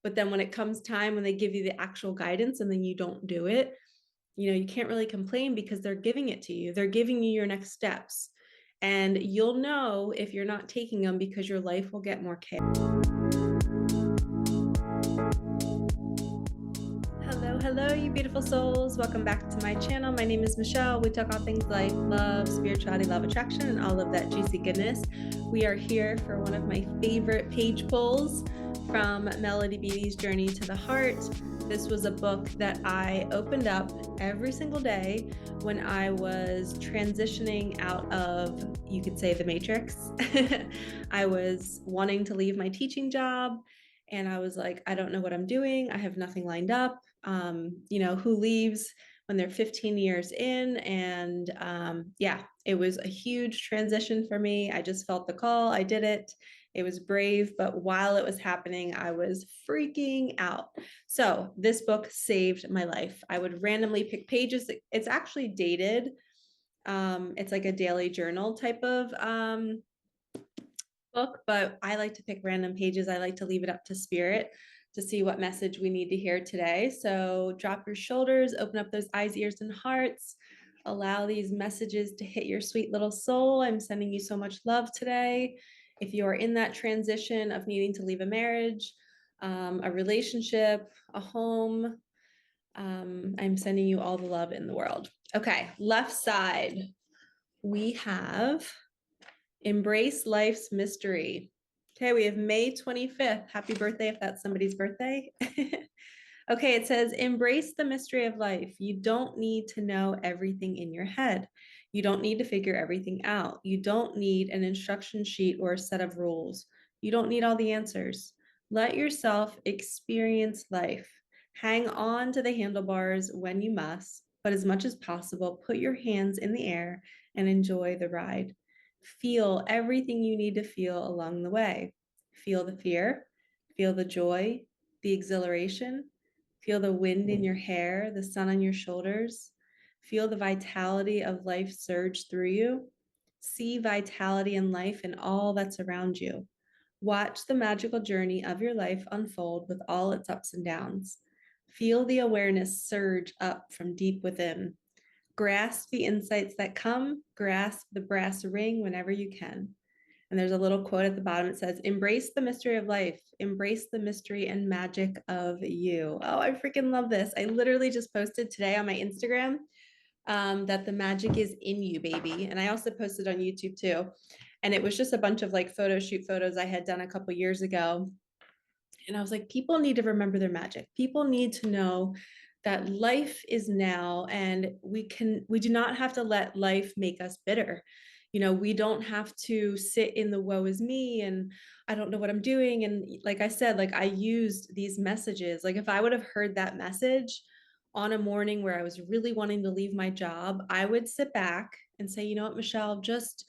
But then when it comes time when they give you the actual guidance and then you don't do it, you can't really complain because they're giving it to you. They're giving you your next steps. And you'll know if you're not taking them because your life will get more chaotic. Hello, you beautiful souls. Welcome back to my channel. My name is Michelle. We talk all things life, love, spirituality, love, attraction, and all of that juicy goodness. We are here for one of my favorite page pulls from Melody Beattie's Journey to the Heart. This was a book that I opened up every single day when I was transitioning out of, you could say, the Matrix. I was wanting to leave my teaching job. And I was like, I don't know what I'm doing. I have nothing lined up. Who leaves when they're 15 years in? And it was a huge transition for me. I just felt the call. I did it. It was brave. But while it was happening, I was freaking out. So this book saved my life. I would randomly pick pages. It's actually dated. It's like a daily journal type of book, but I like to pick random pages. I like to leave it up to spirit to see what message we need to hear today. So drop your shoulders, open up those eyes, ears, and hearts. Allow these messages to hit your sweet little soul. I'm sending you so much love today. If you are in that transition of needing to leave a marriage, a relationship, a home, I'm sending you all the love in the world. Okay, left side, we have Embrace Life's Mystery. Okay, we have May 25th. Happy birthday if that's somebody's birthday. Okay, it says, embrace the mystery of life. You don't need to know everything in your head. You don't need to figure everything out. You don't need an instruction sheet or a set of rules. You don't need all the answers. Let yourself experience life. Hang on to the handlebars when you must, but as much as possible, put your hands in the air and enjoy the ride. Feel everything you need to feel along the way. Feel the fear, feel the joy, the exhilaration, feel the wind in your hair, the sun on your shoulders. Feel the vitality of life surge through you. See vitality in life and all that's around you. Watch the magical journey of your life unfold with all its ups and downs. Feel the awareness surge up from deep within. Grasp the insights that come, grasp the brass ring whenever you can. And there's a little quote at the bottom. It says, embrace the mystery of life, embrace the mystery and magic of you. Oh, I freaking love this. I literally just posted today on my Instagram that the magic is in you, baby. And I also posted on YouTube too. And it was just a bunch of like photo shoot photos I had done a couple years ago. And I was like, people need to remember their magic. People need to know that life is now, and we do not have to let life make us bitter. We don't have to sit in the woe is me and I don't know what I'm doing. And like I said, like I used these messages. Like if I would have heard that message on a morning where I was really wanting to leave my job, I would sit back and say, you know what, Michelle, just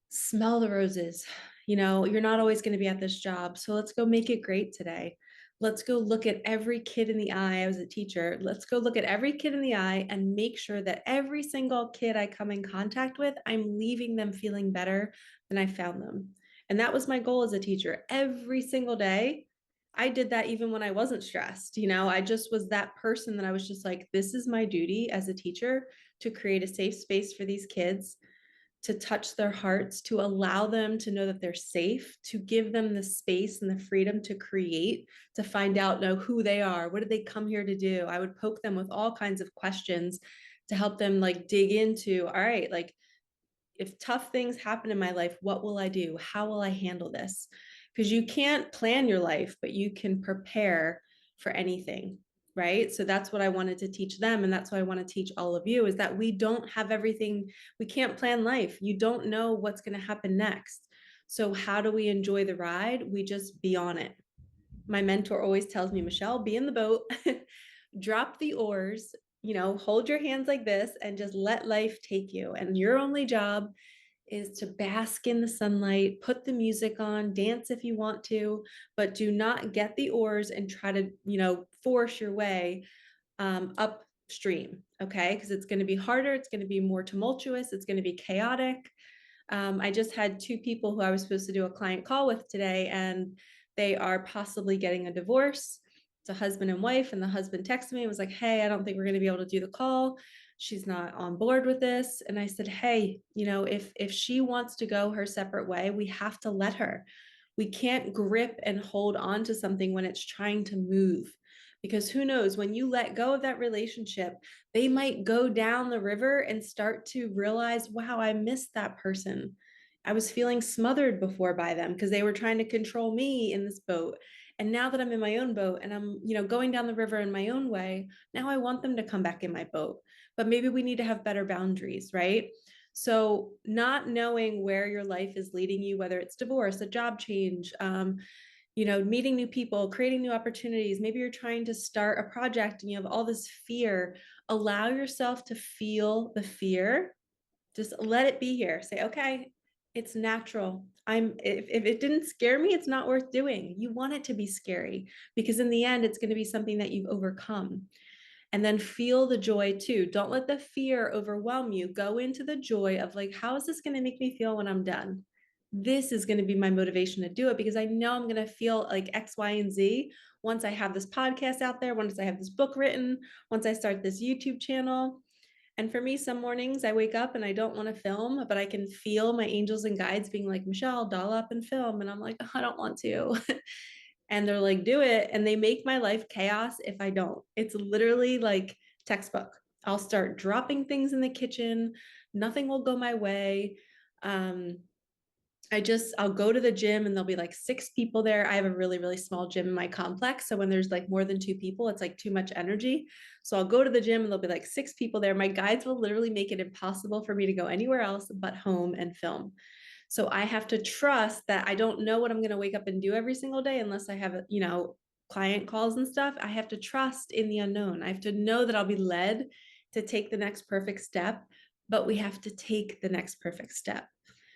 smell the roses. You're not always going to be at this job. So let's go make it great today. Let's go look at every kid in the eye. I was a teacher. Let's go look at every kid in the eye and make sure that every single kid I come in contact with, I'm leaving them feeling better than I found them. And that was my goal as a teacher. Every single day, I did that even when I wasn't stressed. I just was that person that I was just like, this is my duty as a teacher to create a safe space for these kids, to touch their hearts, to allow them to know that they're safe, to give them the space and the freedom to create, to find out, know who they are. What did they come here to do? I would poke them with all kinds of questions to help them like dig into, all right, like if tough things happen in my life, what will I do? How will I handle this? Because you can't plan your life, but you can prepare for anything, right? So that's what I wanted to teach them. And that's what I want to teach all of you, is that we don't have everything. We can't plan life. You don't know what's going to happen next. So how do we enjoy the ride? We just be on it. My mentor always tells me, Michelle, be in the boat, drop the oars, hold your hands like this and just let life take you. And your only job is to bask in the sunlight, put the music on, dance if you want to, but do not get the oars and try to, force your way upstream, okay? Because it's going to be harder. It's going to be more tumultuous. It's going to be chaotic. I just had two people who I was supposed to do a client call with today, and they are possibly getting a divorce. It's a husband and wife, and the husband texted me and was like, hey, I don't think we're going to be able to do the call. She's not on board with this. And I said, hey, if she wants to go her separate way, we have to let her. We can't grip and hold on to something when it's trying to move, because who knows, when you let go of that relationship, they might go down the river and start to realize, wow, I missed that person. I was feeling smothered before by them because they were trying to control me in this boat. And now that I'm in my own boat and I'm, going down the river in my own way, now I want them to come back in my boat. But maybe we need to have better boundaries, right? So, not knowing where your life is leading you, whether it's divorce, a job change, meeting new people, creating new opportunities. Maybe you're trying to start a project and you have all this fear. Allow yourself to feel the fear. Just let it be here. Say, okay, it's natural. If it didn't scare me, it's not worth doing. You want it to be scary because in the end, it's going to be something that you've overcome. And then feel the joy too. Don't let the fear overwhelm you. Go into the joy of like, how is this going to make me feel when I'm done? This is going to be my motivation to do it because I know I'm going to feel like X, Y, and Z once I have this podcast out there, once I have this book written, once I start this YouTube channel. And for me, some mornings I wake up and I don't want to film, but I can feel my angels and guides being like, Michelle, doll up and film. And I'm like, oh, I don't want to. And they're like, do it. And they make my life chaos if I don't. It's literally like textbook. I'll start dropping things in the kitchen. Nothing will go my way. I'll go to the gym and there'll be like 6 people there. I have a really, really small gym in my complex. So when there's like more than 2 people, it's like too much energy. So I'll go to the gym and there'll be like 6 people there. My guides will literally make it impossible for me to go anywhere else but home and film. So I have to trust that I don't know what I'm going to wake up and do every single day unless I have, client calls and stuff. I have to trust in the unknown. I have to know that I'll be led to take the next perfect step, but we have to take the next perfect step.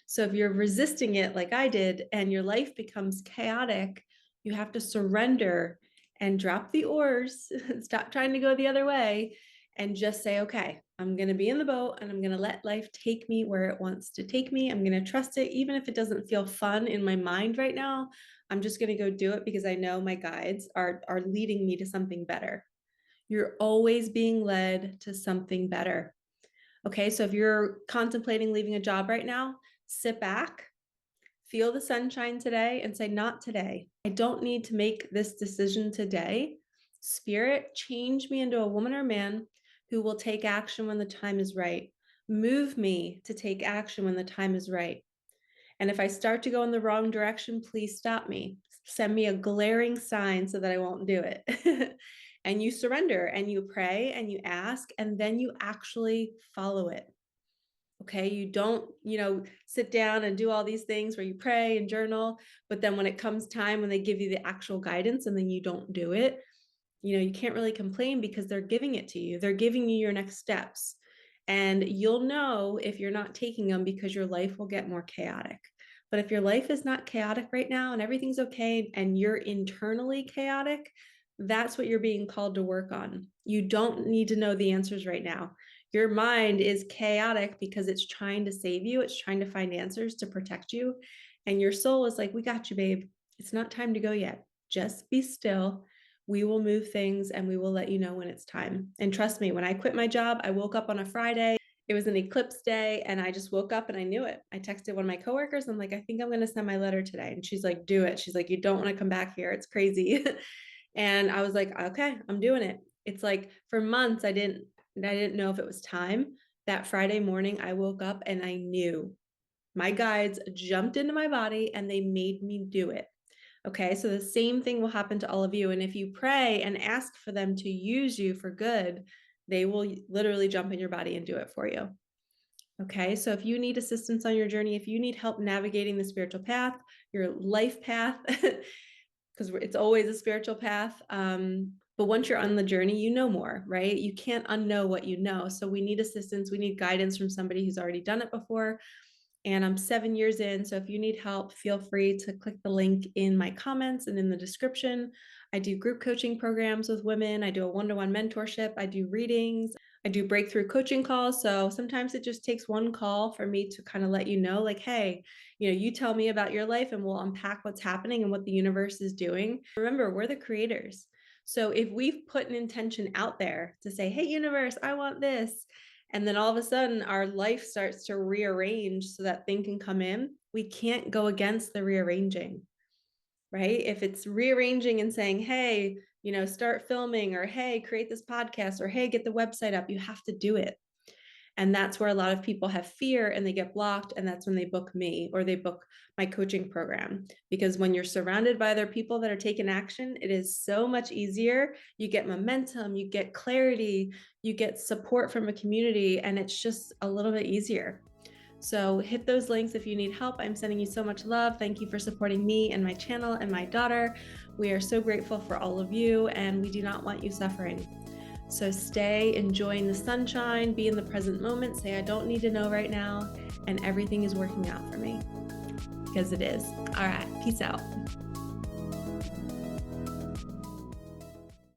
So if you're resisting it like I did and your life becomes chaotic, you have to surrender and drop the oars, stop trying to go the other way, and just say, okay, I'm going to be in the boat and I'm going to let life take me where it wants to take me. I'm going to trust it, even if it doesn't feel fun in my mind right now. I'm just going to go do it because I know my guides are leading me to something better. You're always being led to something better. Okay, so if you're contemplating leaving a job right now, sit back, feel the sunshine today, and say, not today. I don't need to make this decision today. Spirit, change me into a woman or man who will take action when the time is right. Move me to take action when the time is right. And if I start to go in the wrong direction, please stop me. Send me a glaring sign so that I won't do it. And you surrender and you pray and you ask, and then you actually follow it. Okay, you don't, sit down and do all these things where you pray and journal, but then when it comes time when they give you the actual guidance and then you don't do it, you can't really complain because they're giving it to you. They're giving you your next steps. And you'll know if you're not taking them because your life will get more chaotic. But if your life is not chaotic right now and everything's okay and you're internally chaotic, that's what you're being called to work on. You don't need to know the answers right now. Your mind is chaotic because it's trying to save you. It's trying to find answers to protect you. And your soul is like, we got you, babe. It's not time to go yet. Just be still. We will move things and we will let you know when it's time. And trust me, when I quit my job, I woke up on a Friday. It was an eclipse day and I just woke up and I knew it. I texted one of my coworkers. I'm like, I think I'm going to send my letter today. And she's like, do it. She's like, you don't want to come back here. It's crazy. And I was like, okay, I'm doing it. It's like for months, I didn't know if it was time. That Friday morning, I woke up and I knew. My guides jumped into my body and they made me do it. Okay, so the same thing will happen to all of you. And if you pray and ask for them to use you for good, they will literally jump in your body and do it for you. Okay, so if you need assistance on your journey, if you need help navigating the spiritual path, your life path, because it's always a spiritual path. But once you're on the journey, you know more, right? You can't unknow what you know. So we need assistance. We need guidance from somebody who's already done it before. And I'm 7 years in. So if you need help, feel free to click the link in my comments and in the description. I do group coaching programs with women. I do a one-to-one mentorship. I do readings. I do breakthrough coaching calls. So sometimes it just takes one call for me to kind of let you know, like, hey, you tell me about your life and we'll unpack what's happening and what the universe is doing. Remember, we're the creators. So if we've put an intention out there to say, hey, universe, I want this, and then all of a sudden our life starts to rearrange so that thing can come in, we can't go against the rearranging, right? If it's rearranging and saying, hey, start filming, or hey, create this podcast, or hey, get the website up, you have to do it. And that's where a lot of people have fear and they get blocked. And that's when they book me or they book my coaching program. Because when you're surrounded by other people that are taking action, it is so much easier. You get momentum, you get clarity, you get support from a community, and it's just a little bit easier. So hit those links if you need help. I'm sending you so much love. Thank you for supporting me and my channel and my daughter. We are so grateful for all of you, and we do not want you suffering. So stay enjoying the sunshine, be in the present moment, say, I don't need to know right now, and everything is working out for me, because it is. All right, peace out.